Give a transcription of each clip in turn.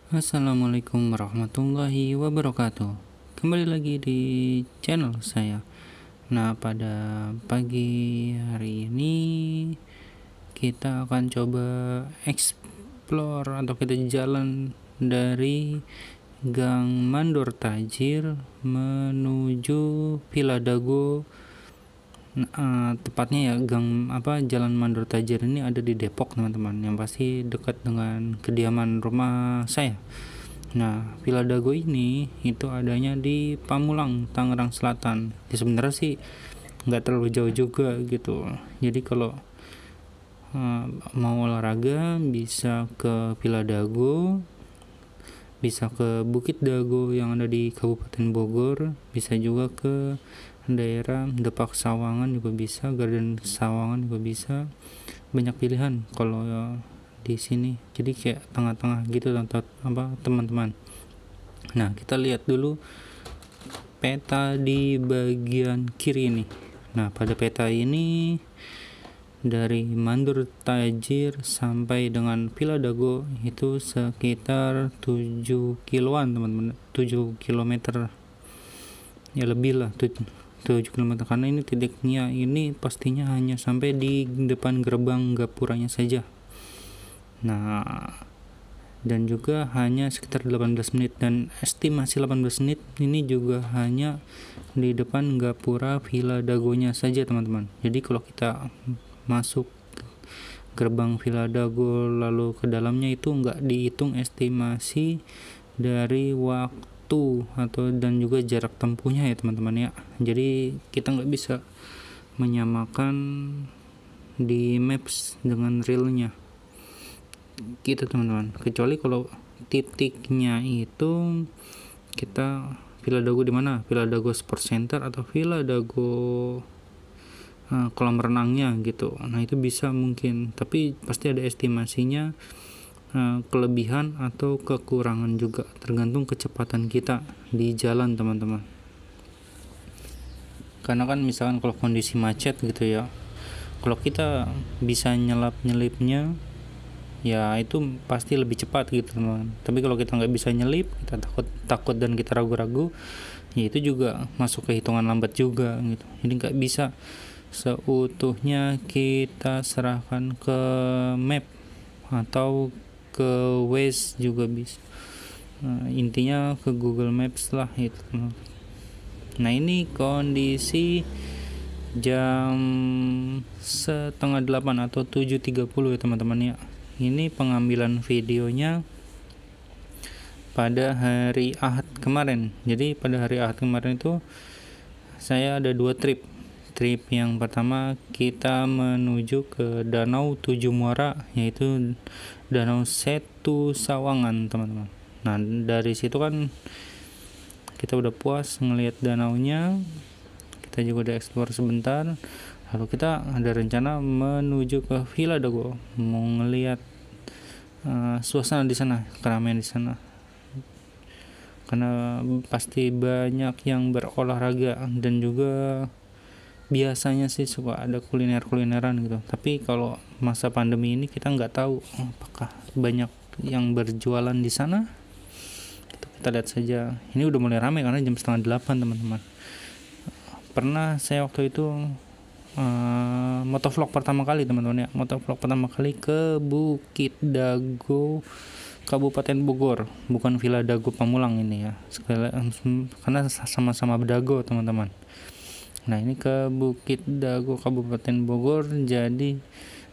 Assalamualaikum warahmatullahi wabarakatuh. Kembali lagi di channel saya. Nah, pada pagi hari ini kita akan coba explore atau kita jalan dari Gang Mandor Tajir menuju Villa Dago. Tepatnya ya Jalan Mandor Tajir ini ada di Depok, teman-teman, yang pasti dekat dengan kediaman rumah saya. Nah, Villa Dago ini itu adanya di Pamulang, Tangerang Selatan. Ya, sebenarnya sih nggak terlalu jauh juga gitu. Jadi kalau mau olahraga bisa ke Villa Dago, bisa ke Bukit Dago yang ada di Kabupaten Bogor, bisa juga ke daerah Depak Sawangan juga bisa, Garden Sawangan juga bisa. Banyak pilihan kalau di sini, jadi kayak tengah-tengah gitu teman-teman. Nah, kita lihat dulu peta di bagian kiri ini. Nah, pada peta ini dari Mandor Tajir sampai dengan Villa Dago itu sekitar 7 kiloan, teman-teman. 7 kilometer ya, lebih lah, 7 km, karena ini titiknya ini pastinya hanya sampai di depan gerbang gapuranya saja. Nah, dan juga hanya sekitar 18 menit, dan estimasi 18 menit ini juga hanya di depan gapura Villa Dagonya saja, teman-teman. Jadi kalau kita masuk gerbang Villa Dago lalu ke dalamnya itu nggak dihitung estimasi dari waktu dan juga jarak tempuhnya ya, teman-teman ya. Jadi kita nggak bisa menyamakan di maps dengan realnya gitu, teman-teman, kecuali kalau titiknya itu kita Villa Dago di mana, Villa Dago Sport Center atau Villa Dago kolam renangnya gitu. Nah, itu bisa mungkin, tapi pasti ada estimasinya, kelebihan atau kekurangan juga, tergantung kecepatan kita di jalan, teman-teman. Karena kan misalkan kalau kondisi macet gitu ya, kalau kita bisa nyelipnya ya itu pasti lebih cepat gitu, teman. Tapi kalau kita nggak bisa nyelip, kita takut dan kita ragu-ragu, ya itu juga masuk ke hitungan lambat juga gitu. Jadi nggak bisa seutuhnya kita serahkan ke map atau ke Waze juga bisa. Intinya ke Google Maps lah itu. Nah, ini kondisi jam 7:30 atau 7:30 ya, teman-teman ya. Ini pengambilan videonya pada hari Ahad kemarin. Jadi pada hari Ahad kemarin itu saya ada 2 trip. Trip yang pertama kita menuju ke Danau Tujuh Muara, yaitu Danau Setu Sawangan, teman-teman. Nah, dari situ kan kita udah puas ngelihat danaunya, kita juga udah explore sebentar, lalu kita ada rencana menuju ke Villa Dago, mau ngelihat suasana di sana, keramaian di sana, karena pasti banyak yang berolahraga dan juga biasanya sih suka ada kulineran gitu. Tapi kalau masa pandemi ini kita nggak tahu apakah banyak yang berjualan di sana. Kita lihat saja. Ini udah mulai ramai karena jam 7:30, teman-teman. Pernah saya waktu itu motovlog pertama kali, teman-teman ya. Motovlog pertama kali ke Bukit Dago, Kabupaten Bogor, bukan Villa Dago Pamulang ini ya. Karena sama-sama Dago, teman-teman. Nah, ini ke Bukit Dago Kabupaten Bogor. Jadi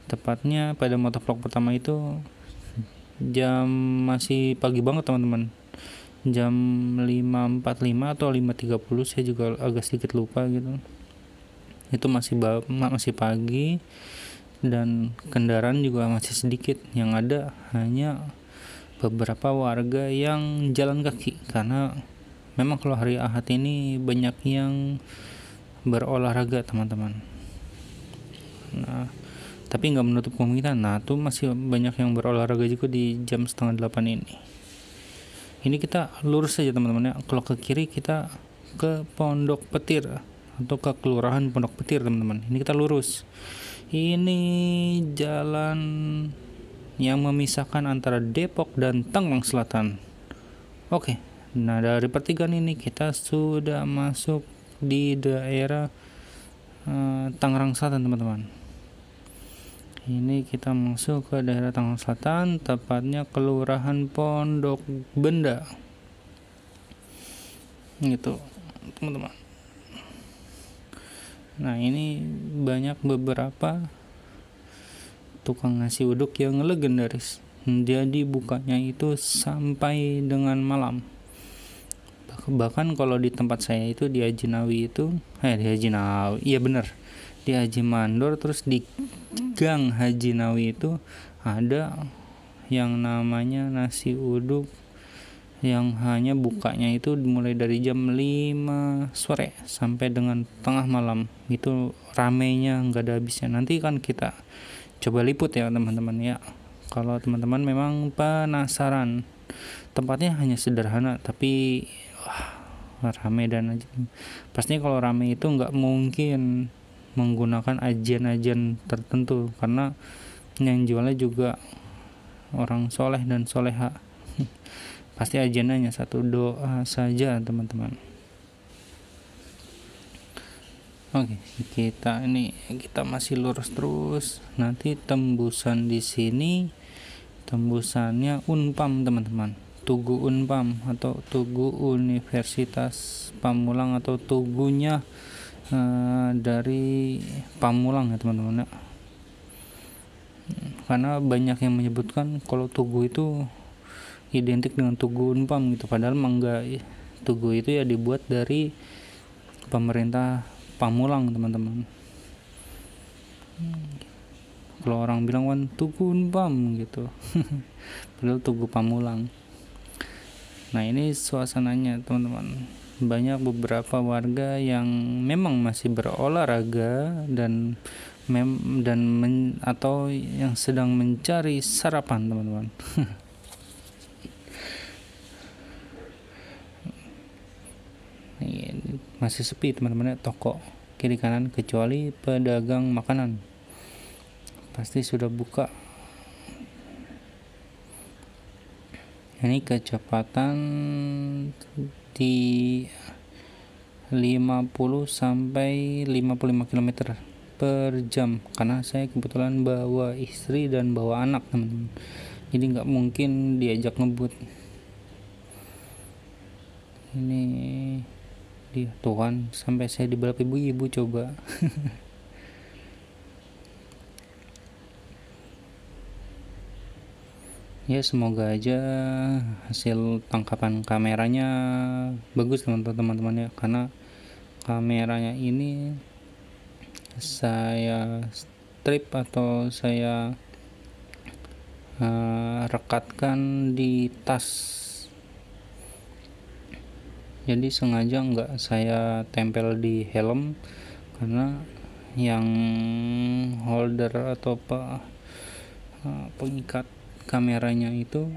tepatnya pada motovlog pertama itu jam masih pagi banget, teman-teman. Jam 5.45 atau 5.30, saya juga agak sedikit lupa gitu. Itu masih pagi dan kendaraan juga masih sedikit, yang ada hanya beberapa warga yang jalan kaki, karena memang kalau hari Ahad ini banyak yang berolahraga, teman-teman. Nah, tapi nggak menutup kemungkinan, tuh masih banyak yang berolahraga juga di jam 7:30 ini. Ini kita lurus saja, teman-teman ya. Kalau ke kiri kita ke Pondok Petir atau ke Kelurahan Pondok Petir, teman-teman. Ini kita lurus. Ini jalan yang memisahkan antara Depok dan Tangerang Selatan. Oke, nah dari pertigaan ini kita sudah masuk di daerah Tangerang Selatan teman-teman. Ini kita masuk ke daerah Tangerang Selatan, tepatnya Kelurahan Pondok Benda. Gitu, teman-teman. Nah, ini banyak beberapa tukang nasi uduk yang legendaris. Jadi bukanya itu sampai dengan malam. Bahkan kalau di tempat saya itu di Haji Nawi itu, di Haji Nawi, iya bener, di Haji Mandor, terus di Gang Haji Nawi itu ada yang namanya nasi uduk yang hanya bukanya itu mulai dari jam 5 sore sampai dengan tengah malam. Itu ramenya nggak ada habisnya. Nanti kan kita coba liput ya teman-teman ya. Kalau teman-teman memang penasaran, tempatnya hanya sederhana tapi rame dan pastinya kalau rame itu nggak mungkin menggunakan ajian-ajian tertentu, karena yang jualnya juga orang soleh dan soleha. Pasti ajiannya satu doa saja teman-teman. Oke, kita masih lurus terus. Nanti tembusan di sini, tembusannya Unpam teman-teman. Tugu Unpam atau Tugu Universitas Pamulang atau tugunya dari Pamulang ya teman-teman. Karena banyak yang menyebutkan kalau Tugu itu identik dengan Tugu Unpam gitu, padahal enggak. Tugu itu ya dibuat dari pemerintah Pamulang teman-teman. Kalau orang bilang kan Tugu Unpam gitu padahal Tugu Pamulang. Nah, ini suasananya teman-teman. Banyak beberapa warga yang memang masih berolahraga atau yang sedang mencari sarapan teman-teman. Ini masih sepi teman-teman ya, toko kiri kanan, kecuali pedagang makanan pasti sudah buka. Ini kecepatan di 50 sampai 55 km per jam, karena saya kebetulan bawa istri dan bawa anak teman-teman, jadi nggak mungkin diajak ngebut. Ini dia Tuhan, sampai saya dibalap ibu coba. Ya, semoga aja hasil tangkapan kameranya bagus teman-teman ya, karena kameranya ini saya strip atau saya rekatkan di tas, jadi sengaja nggak saya tempel di helm, karena yang holder atau pengikat kameranya itu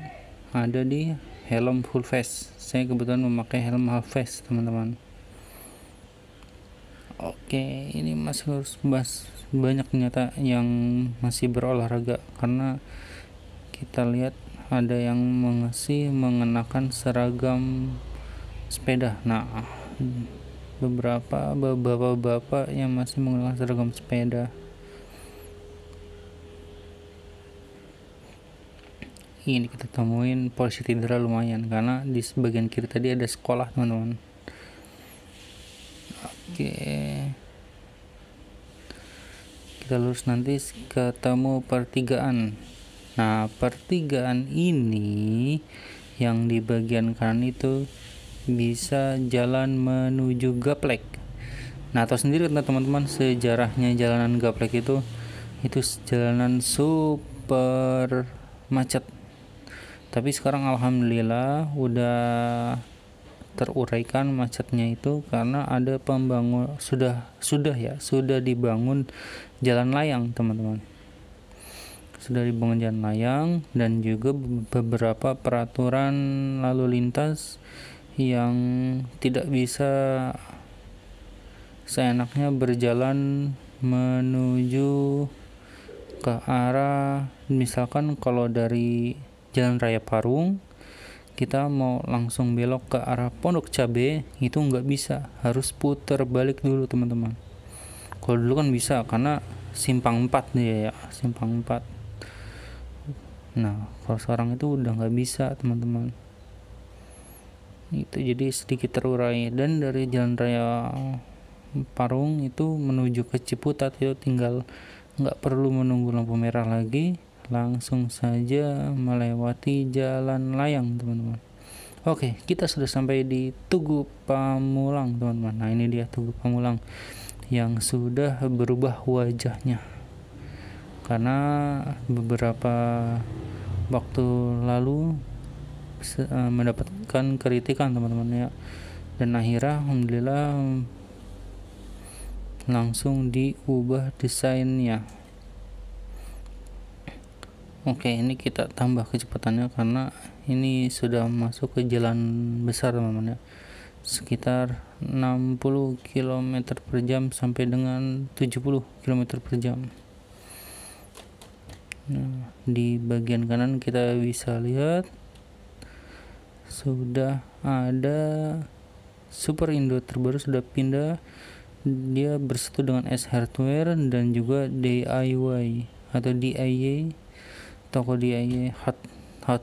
ada di helm full face. Saya kebetulan memakai helm half face teman-teman. Oke, ini masih harus bahas banyak ternyata yang masih berolahraga, karena kita lihat ada yang mengenakan seragam sepeda. Nah, beberapa bapak-bapak yang masih menggunakan seragam sepeda. Ini kita temuin polisi Tidra lumayan, karena di sebagian kiri tadi ada sekolah teman-teman. Oke, kita lurus nanti ketemu pertigaan. Nah, pertigaan ini yang di bagian kanan itu bisa jalan menuju Gaplek. Nah, tahu sendiri kan teman-teman sejarahnya jalanan Gaplek itu jalanan super macet. Tapi sekarang alhamdulillah udah teruraikan macetnya itu, karena ada sudah dibangun jalan layang teman-teman. Sudah dibangun jalan layang dan juga beberapa peraturan lalu lintas yang tidak bisa seenaknya berjalan menuju ke arah, misalkan kalau dari Jalan Raya Parung kita mau langsung belok ke arah Pondok Cabe itu nggak bisa, harus putar balik dulu teman-teman. Kalau dulu kan bisa karena simpang 4 dia ya, simpang 4. Nah kalau sekarang itu udah nggak bisa teman-teman, itu jadi sedikit terurai. Dan dari Jalan Raya Parung itu menuju ke Ciputat itu tinggal nggak perlu menunggu lampu merah lagi, langsung saja melewati Jalan Layang teman-teman. Oke, kita sudah sampai di Tugu Pamulang teman-teman. Nah ini dia Tugu Pamulang yang sudah berubah wajahnya karena beberapa waktu lalu mendapatkan kritikan teman-teman ya, dan akhirnya alhamdulillah langsung diubah desainnya. Oke, ini kita tambah kecepatannya karena ini sudah masuk ke jalan besar teman-teman ya, sekitar 60 km per jam sampai dengan 70 km per jam. Nah, di bagian kanan kita bisa lihat sudah ada Superindo terbaru, sudah pindah, dia bersatu dengan S Hardware dan juga DIY atau DIY, toko DIY hot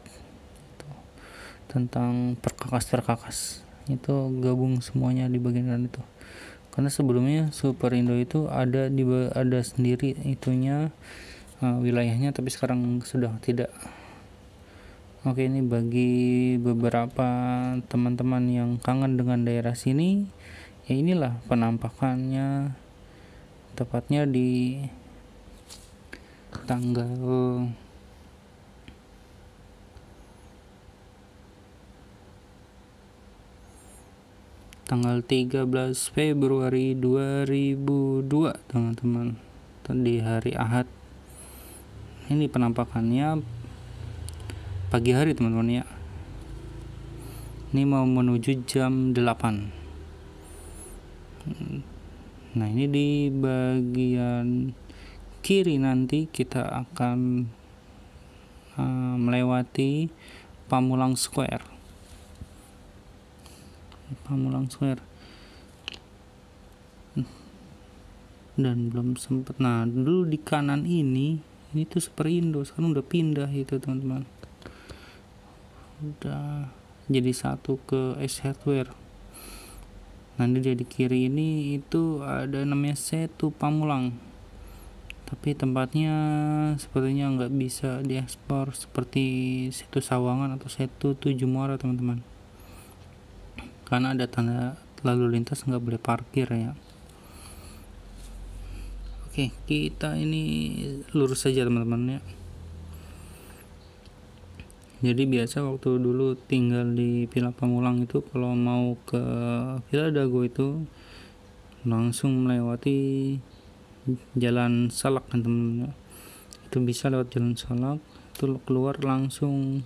tentang perkakas itu gabung semuanya di bagian kanan itu. Karena sebelumnya Superindo itu ada sendiri itunya wilayahnya, tapi sekarang sudah tidak. Oke, ini bagi beberapa teman-teman yang kangen dengan daerah sini ya, inilah penampakannya tepatnya di tanggal 13 Februari 2002 teman-teman, di hari Ahad. Ini penampakannya pagi hari teman-teman ya, ini mau menuju jam 8. Nah ini di bagian kiri nanti kita akan melewati Pamulang Square. Dan belum sempet. Nah dulu di kanan ini tuh Superindo, sekarang udah pindah itu teman-teman, udah jadi satu ke S Hardware. Nanti dia di kiri ini itu ada namanya Setu Pamulang, tapi tempatnya sepertinya nggak bisa diekspor seperti Setu Sawangan atau Setu Tujuh Muara teman-teman, karena ada tanda lalu lintas nggak boleh parkir ya. Oke, kita ini lurus saja teman-teman ya. Jadi biasa waktu dulu tinggal di Villa Pamulang itu kalau mau ke Villa Dago itu langsung melewati Jalan Salak kan teman-teman. Itu bisa lewat Jalan Salak, itu keluar langsung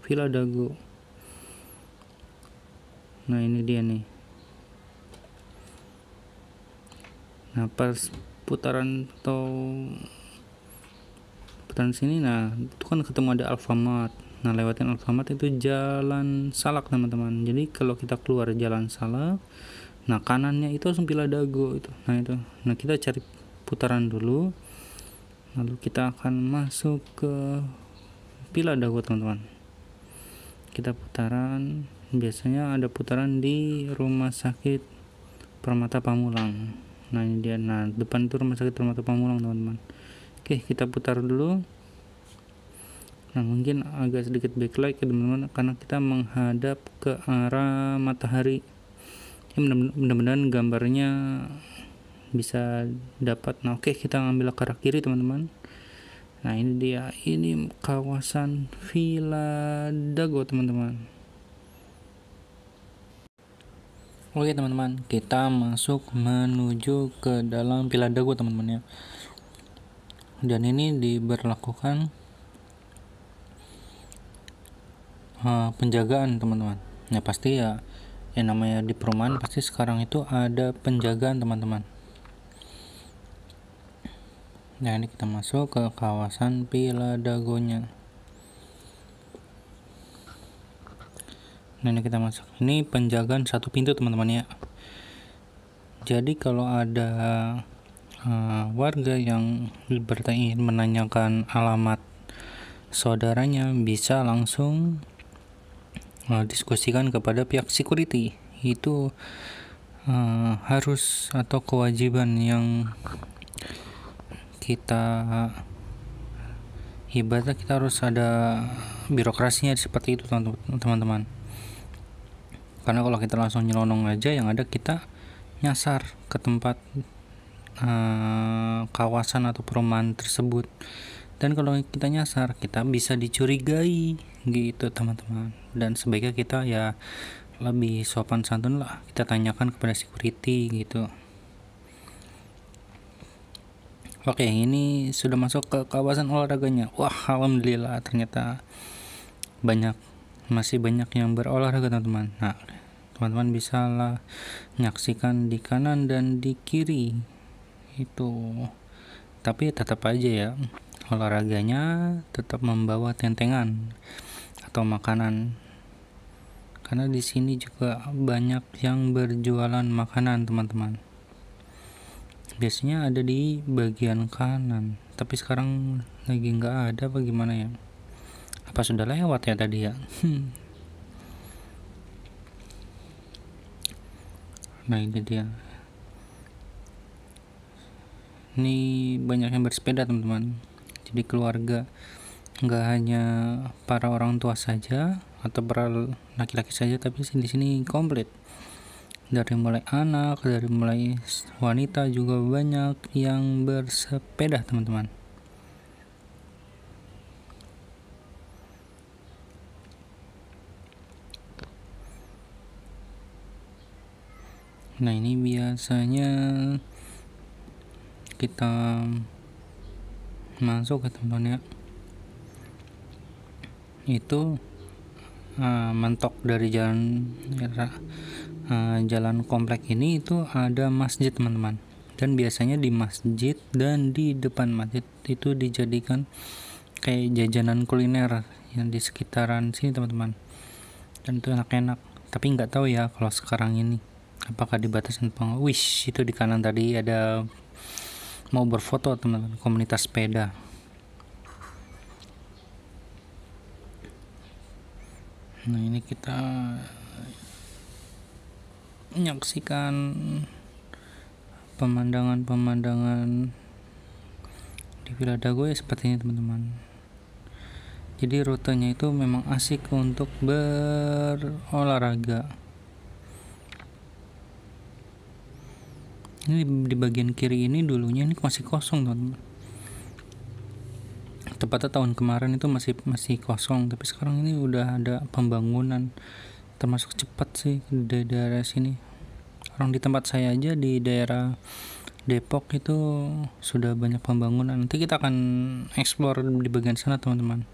Villa Dago. Nah ini dia nih. Nah pas putaran sini, nah itu kan ketemu ada Alfamart. Nah lewatin Alfamart itu Jalan Salak teman-teman. Jadi kalau kita keluar Jalan Salak, nah kanannya itu langsung Villa Dago itu. Nah itu, nah kita cari putaran dulu, lalu kita akan masuk ke Villa Dago teman-teman. Kita putaran, biasanya ada putaran di Rumah Sakit Permata Pamulang. Nah ini dia, nah depan itu Rumah Sakit Permata Pamulang teman-teman. Oke, kita putar dulu. Nah mungkin agak sedikit backlight ya teman-teman, karena kita menghadap ke arah matahari ya, mudah-mudahan gambarnya bisa dapat. Nah oke, kita ambil ke arah kiri teman-teman. Nah ini dia, ini kawasan Villa Dago teman-teman. Oke teman-teman, kita masuk menuju ke dalam Villa Dago teman-teman ya. Dan ini diberlakukan penjagaan teman-teman. Ya pasti ya, yang namanya di perumahan pasti sekarang itu ada penjagaan teman-teman. Nah ini kita masuk ke kawasan Villa Dagonya. Nah, ini kita masuk. Ini penjagaan satu pintu teman-teman ya. Jadi kalau ada warga yang ingin menanyakan alamat saudaranya, bisa langsung diskusikan kepada pihak security. Itu harus atau kewajiban yang kita ibaratnya kita harus ada birokrasinya seperti itu teman-teman. Karena kalau kita langsung nyelonong aja, yang ada kita nyasar ke tempat kawasan atau perumahan tersebut, dan kalau kita nyasar kita bisa dicurigai gitu teman-teman. Dan sebaiknya kita ya lebih sopan santun lah, kita tanyakan kepada security gitu. Oke, ini sudah masuk ke kawasan olahraganya. Wah, alhamdulillah ternyata masih banyak yang berolahraga teman-teman. Nah, teman-teman bisa lah menyaksikan di kanan dan di kiri itu. Tapi tetap aja ya, olahraganya tetap membawa tentengan atau makanan. Karena di sini juga banyak yang berjualan makanan teman-teman. Biasanya ada di bagian kanan, tapi sekarang lagi nggak ada apa gimana ya? Apa sudah lewat ya tadi ya? Nah, ini dia. Ini banyak yang bersepeda teman-teman. Jadi keluarga, nggak hanya para orang tua saja atau para laki-laki saja, tapi di sini komplit. Dari mulai anak, dari mulai wanita juga banyak yang bersepeda teman-teman. Nah, ini biasanya kita masuk ke teman-teman ya. Itu mentok dari jalan komplek ini itu ada masjid teman-teman. Dan biasanya di masjid dan di depan masjid itu dijadikan kayak jajanan kuliner yang di sekitaran sini teman-teman. Dan itu enak-enak. Tapi nggak tahu ya kalau sekarang ini apakah dibatasi apa. Wish, itu di kanan tadi ada mau berfoto teman-teman, komunitas sepeda. Nah, ini kita menyaksikan pemandangan di Villa Dago ya seperti ini teman-teman. Jadi rutenya itu memang asik untuk berolahraga. Ini di bagian kiri ini dulunya ini masih kosong teman-teman. Tepatnya tahun kemarin itu masih kosong, tapi sekarang ini udah ada pembangunan, termasuk cepat sih di daerah sini. Orang di tempat saya aja di daerah Depok itu sudah banyak pembangunan. Nanti kita akan explore di bagian sana teman-teman,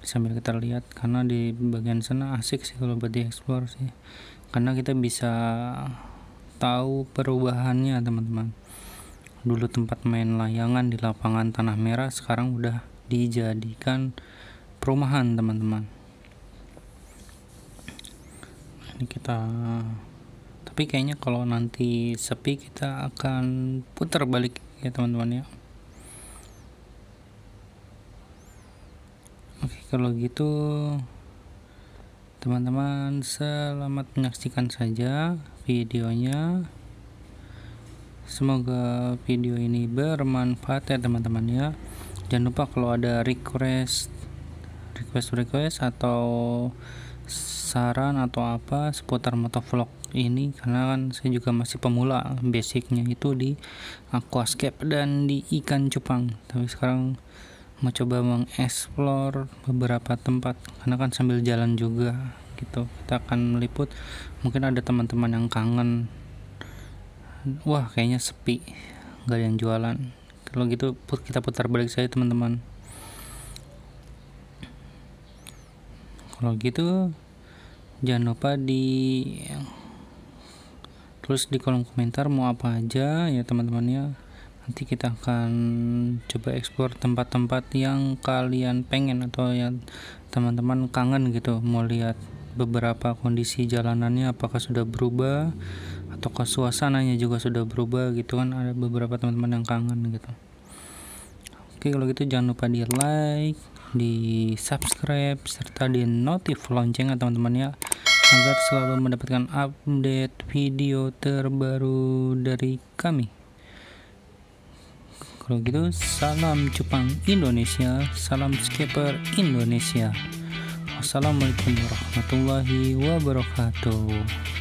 sambil kita lihat, karena di bagian sana asik sih kalau buat di explore sih, karena kita bisa tahu perubahannya teman-teman. Dulu tempat main layangan di lapangan Tanah Merah, sekarang udah dijadikan perumahan teman-teman. Ini kita, tapi kayaknya kalau nanti sepi kita akan putar balik ya teman-teman ya. Oke, kalau gitu teman-teman selamat menyaksikan saja videonya. Semoga video ini bermanfaat ya teman-teman ya. Jangan lupa kalau ada request atau saran atau apa seputar motovlog ini, karena kan saya juga masih pemula, basicnya itu di aquascape dan di ikan cupang. Tapi sekarang mau coba mengeksplor beberapa tempat, karena kan sambil jalan juga gitu kita akan meliput. Mungkin ada teman-teman yang kangen, wah kayaknya sepi, nggak ada yang jualan. Kalau gitu kita putar balik saja teman-teman. Kalau gitu jangan lupa tulis di kolom komentar mau apa aja ya teman-teman ya. Nanti kita akan coba eksplor tempat-tempat yang kalian pengen atau yang teman-teman kangen gitu mau lihat. beberapa kondisi jalanannya apakah sudah berubah ataukah suasananya juga sudah berubah gitu kan. Ada beberapa teman-teman yang kangen gitu. Oke, kalau gitu jangan lupa di like, di subscribe, serta di notif lonceng teman-teman ya, agar selalu mendapatkan update video terbaru dari kami. Kalau gitu, salam cupang Indonesia, salam skipper Indonesia. Wassalamualaikum warahmatullahi wabarakatuh.